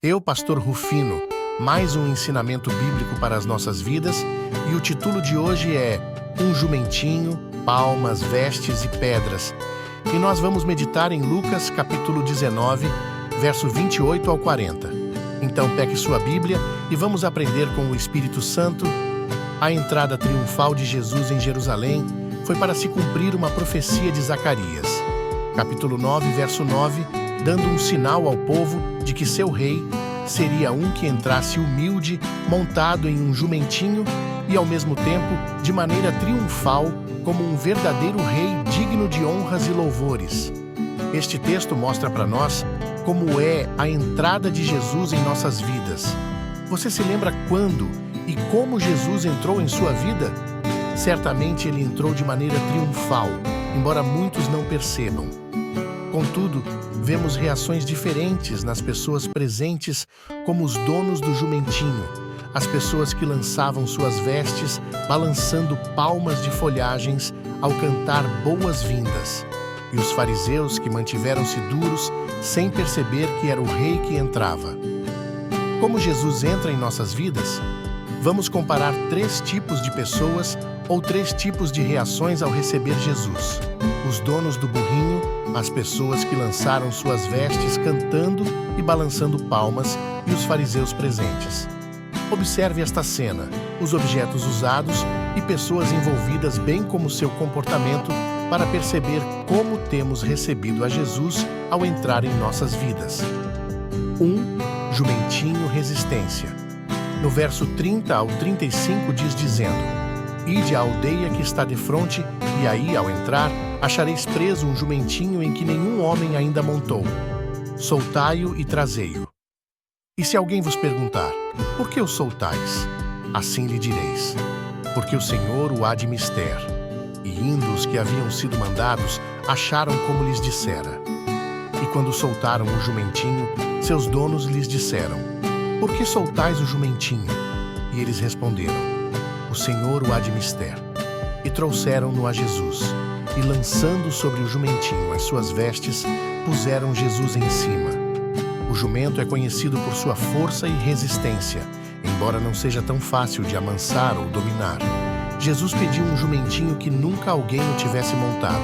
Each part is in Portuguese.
Eu, Pastor Rufino, mais um ensinamento bíblico para as nossas vidas, e o título de hoje é Um Jumentinho, Palmas, Vestes e Pedras. E nós vamos meditar em Lucas capítulo 19, verso 28 ao 40. Então pegue sua Bíblia e vamos aprender com o Espírito Santo. A entrada triunfal de Jesus em Jerusalém foi para se cumprir uma profecia de Zacarias. Capítulo 9, verso 9, dando um sinal ao povo de que seu rei seria um que entrasse humilde, montado em um jumentinho e, ao mesmo tempo, de maneira triunfal, como um verdadeiro rei digno de honras e louvores. Este texto mostra para nós como é a entrada de Jesus em nossas vidas. Você se lembra quando e como Jesus entrou em sua vida? Certamente ele entrou de maneira triunfal, embora muitos não percebam. Contudo, vemos reações diferentes nas pessoas presentes, como os donos do jumentinho, as pessoas que lançavam suas vestes, balançando palmas de folhagens ao cantar boas-vindas, e os fariseus que mantiveram-se duros, sem perceber que era o rei que entrava. Como Jesus entra em nossas vidas? Vamos comparar 3 tipos de pessoas ou 3 tipos de reações ao receber Jesus. Os donos do burrinho, as pessoas que lançaram suas vestes cantando e balançando palmas, e os fariseus presentes. Observe esta cena, os objetos usados e pessoas envolvidas, bem como seu comportamento, para perceber como temos recebido a Jesus ao entrar em nossas vidas. 1. Jumentinho resistência. No verso 30 ao 35 diz dizendo: Ide à aldeia que está defronte, e aí, ao entrar, achareis preso um jumentinho em que nenhum homem ainda montou. Soltai-o e trazei-o. E se alguém vos perguntar, por que o soltais? Assim lhe direis, porque o Senhor o há de mister. E indo os que haviam sido mandados, acharam como lhes dissera. E quando soltaram o jumentinho, seus donos lhes disseram, por que soltais o jumentinho? E eles responderam, o Senhor o há de mister. E trouxeram-no a Jesus, e lançando sobre o jumentinho as suas vestes, puseram Jesus em cima. O jumento é conhecido por sua força e resistência, embora não seja tão fácil de amansar ou dominar. Jesus pediu um jumentinho que nunca alguém o tivesse montado.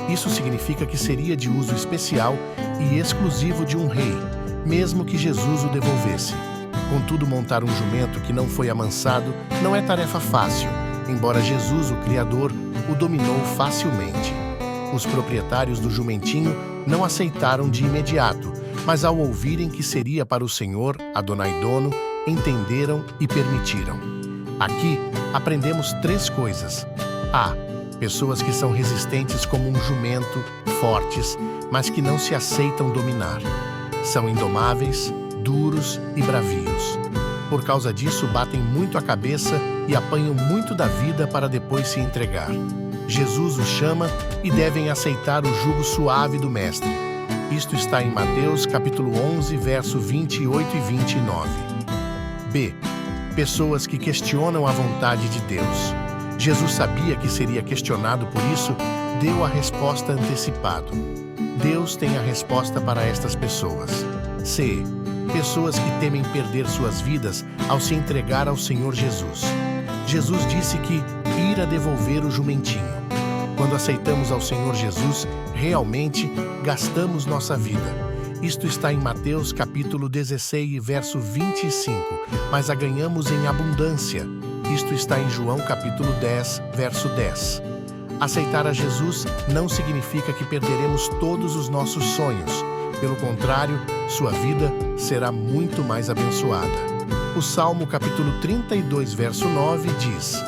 Isso significa que seria de uso especial e exclusivo de um rei, mesmo que Jesus o devolvesse. Contudo, montar um jumento que não foi amansado não é tarefa fácil, embora Jesus, o Criador, o dominou facilmente. Os proprietários do jumentinho não aceitaram de imediato, mas ao ouvirem que seria para o Senhor, Adonai Dono, entenderam e permitiram. Aqui aprendemos 3 coisas. A. Pessoas que são resistentes como um jumento, fortes, mas que não se aceitam dominar. São indomáveis, duros e bravios. Por causa disso, batem muito a cabeça e apanham muito da vida para depois se entregar. Jesus os chama e devem aceitar o jugo suave do Mestre. Isto está em Mateus capítulo 11, verso 28 e 29. B. Pessoas que questionam a vontade de Deus. Jesus sabia que seria questionado, por isso, deu a resposta antecipado. Deus tem a resposta para estas pessoas. C. Pessoas que temem perder suas vidas ao se entregar ao Senhor Jesus. Jesus disse que ira devolver o jumentinho. Quando aceitamos ao Senhor Jesus, realmente gastamos nossa vida. Isto está em Mateus capítulo 16, verso 25, mas a ganhamos em abundância. Isto está em João capítulo 10, verso 10. Aceitar a Jesus não significa que perderemos todos os nossos sonhos. Pelo contrário, sua vida será muito mais abençoada. O Salmo capítulo 32, verso 9 diz: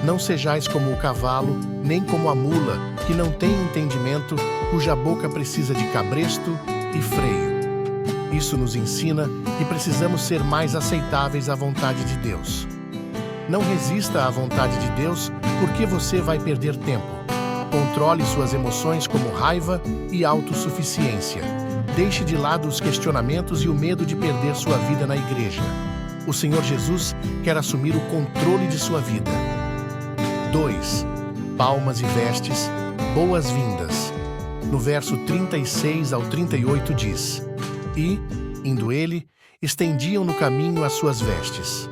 Não sejais como o cavalo, nem como a mula, que não tem entendimento, cuja boca precisa de cabresto e freio. Isso nos ensina que precisamos ser mais aceitáveis à vontade de Deus. Não resista à vontade de Deus, porque você vai perder tempo. Controle suas emoções como raiva e autossuficiência. Deixe de lado os questionamentos e o medo de perder sua vida na igreja. O Senhor Jesus quer assumir o controle de sua vida. 2. Palmas e vestes, boas-vindas. No verso 36 ao 38 diz: E, indo ele, estendiam no caminho as suas vestes.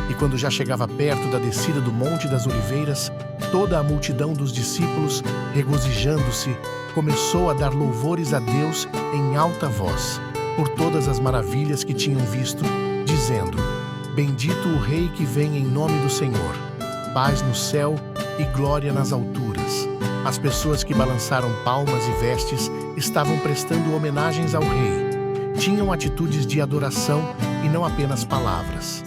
E quando já chegava perto da descida do Monte das Oliveiras, toda a multidão dos discípulos, regozijando-se, começou a dar louvores a Deus em alta voz, por todas as maravilhas que tinham visto, dizendo: Bendito o Rei que vem em nome do Senhor, paz no céu e glória nas alturas. As pessoas que balançaram palmas e vestes estavam prestando homenagens ao Rei. Tinham atitudes de adoração e não apenas palavras.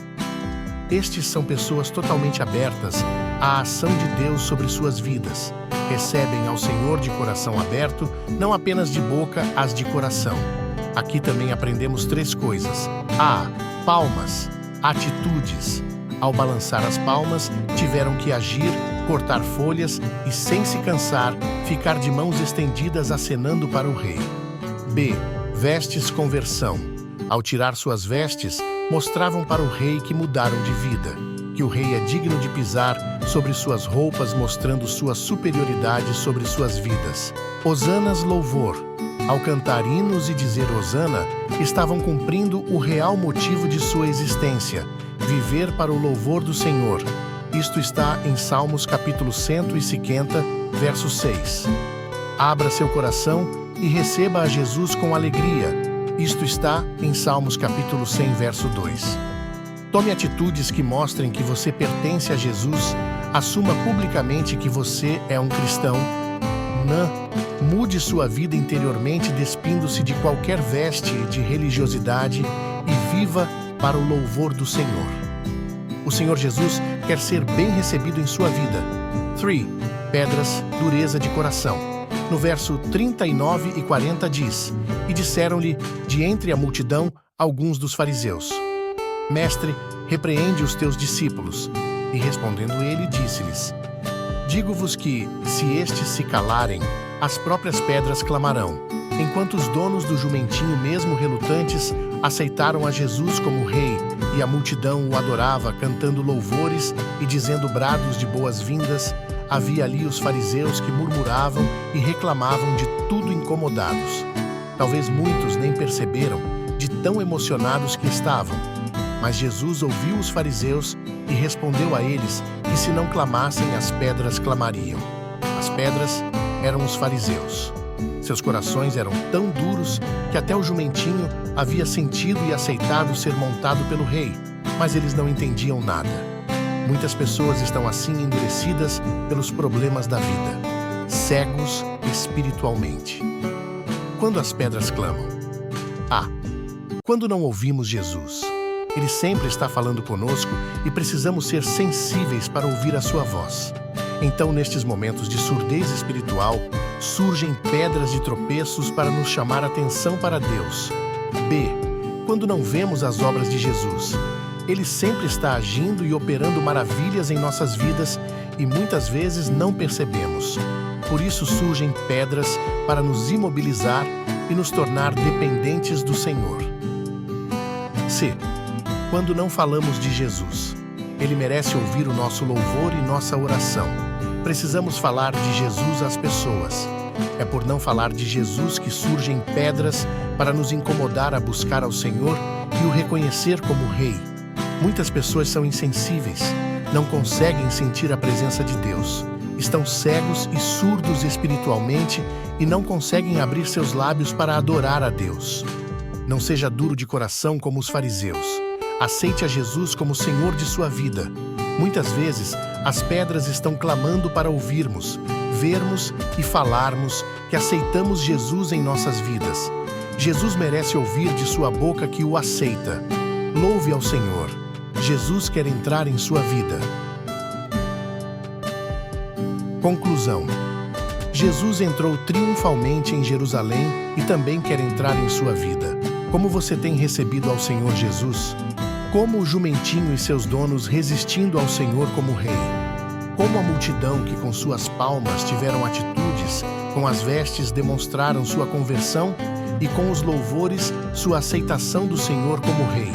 Estes são pessoas totalmente abertas à ação de Deus sobre suas vidas. Recebem ao Senhor de coração aberto, não apenas de boca, as de coração. Aqui também aprendemos 3 coisas. A. Palmas. Atitudes. Ao balançar as palmas, tiveram que agir, cortar folhas e, sem se cansar, ficar de mãos estendidas acenando para o Rei. B. Vestes conversão. Ao tirar suas vestes, mostravam para o Rei que mudaram de vida, que o Rei é digno de pisar sobre suas roupas, mostrando sua superioridade sobre suas vidas. Hosanas louvor. Ao cantar hinos e dizer Hosana, estavam cumprindo o real motivo de sua existência, viver para o louvor do Senhor. Isto está em Salmos capítulo 150, verso 6. Abra seu coração e receba a Jesus com alegria. Isto está em Salmos capítulo 100, verso 2. Tome atitudes que mostrem que você pertence a Jesus. Assuma publicamente que você é um cristão. Mude sua vida interiormente, despindo-se de qualquer veste de religiosidade e viva para o louvor do Senhor. O Senhor Jesus quer ser bem recebido em sua vida. 3. Pedras, dureza de coração. No verso 39 e 40 diz: E disseram-lhe, de entre a multidão, alguns dos fariseus: Mestre, repreende os teus discípulos. E respondendo ele, disse-lhes: Digo-vos que, se estes se calarem, as próprias pedras clamarão. Enquanto os donos do jumentinho, mesmo relutantes, aceitaram a Jesus como Rei, e a multidão o adorava, cantando louvores e dizendo brados de boas-vindas, havia ali os fariseus que murmuravam e reclamavam de tudo incomodados. Talvez muitos nem perceberam, de tão emocionados que estavam. Mas Jesus ouviu os fariseus e respondeu a eles que se não clamassem, as pedras clamariam. As pedras eram os fariseus. Seus corações eram tão duros que até o jumentinho havia sentido e aceitado ser montado pelo Rei, mas eles não entendiam nada. Muitas pessoas estão assim endurecidas pelos problemas da vida, cegos espiritualmente. Quando as pedras clamam? Quando não ouvimos Jesus. Ele sempre está falando conosco e precisamos ser sensíveis para ouvir a sua voz. Então, nestes momentos de surdez espiritual, surgem pedras de tropeços para nos chamar a atenção para Deus. B. Quando não vemos as obras de Jesus. Ele sempre está agindo e operando maravilhas em nossas vidas e muitas vezes não percebemos. Por isso surgem pedras para nos imobilizar e nos tornar dependentes do Senhor. C. Quando não falamos de Jesus. Ele merece ouvir o nosso louvor e nossa oração. Precisamos falar de Jesus às pessoas. É por não falar de Jesus que surgem pedras para nos incomodar a buscar ao Senhor e o reconhecer como Rei. Muitas pessoas são insensíveis, não conseguem sentir a presença de Deus. Estão cegos e surdos espiritualmente e não conseguem abrir seus lábios para adorar a Deus. Não seja duro de coração como os fariseus. Aceite a Jesus como Senhor de sua vida. Muitas vezes, as pedras estão clamando para ouvirmos, vermos e falarmos que aceitamos Jesus em nossas vidas. Jesus merece ouvir de sua boca que o aceita. Louve ao Senhor. Jesus quer entrar em sua vida. Conclusão. Jesus entrou triunfalmente em Jerusalém e também quer entrar em sua vida. Como você tem recebido ao Senhor Jesus? Como o jumentinho e seus donos resistindo ao Senhor como Rei? Como a multidão que com suas palmas tiveram atitudes, com as vestes demonstraram sua conversão e com os louvores sua aceitação do Senhor como Rei?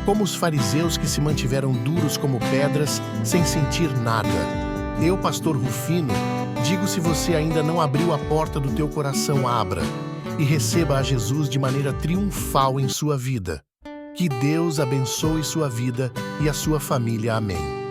Como os fariseus que se mantiveram duros como pedras, sem sentir nada. Eu, pastor Rufino, digo: se você ainda não abriu a porta do teu coração, abra e receba a Jesus de maneira triunfal em sua vida. Que Deus abençoe sua vida e a sua família. Amém.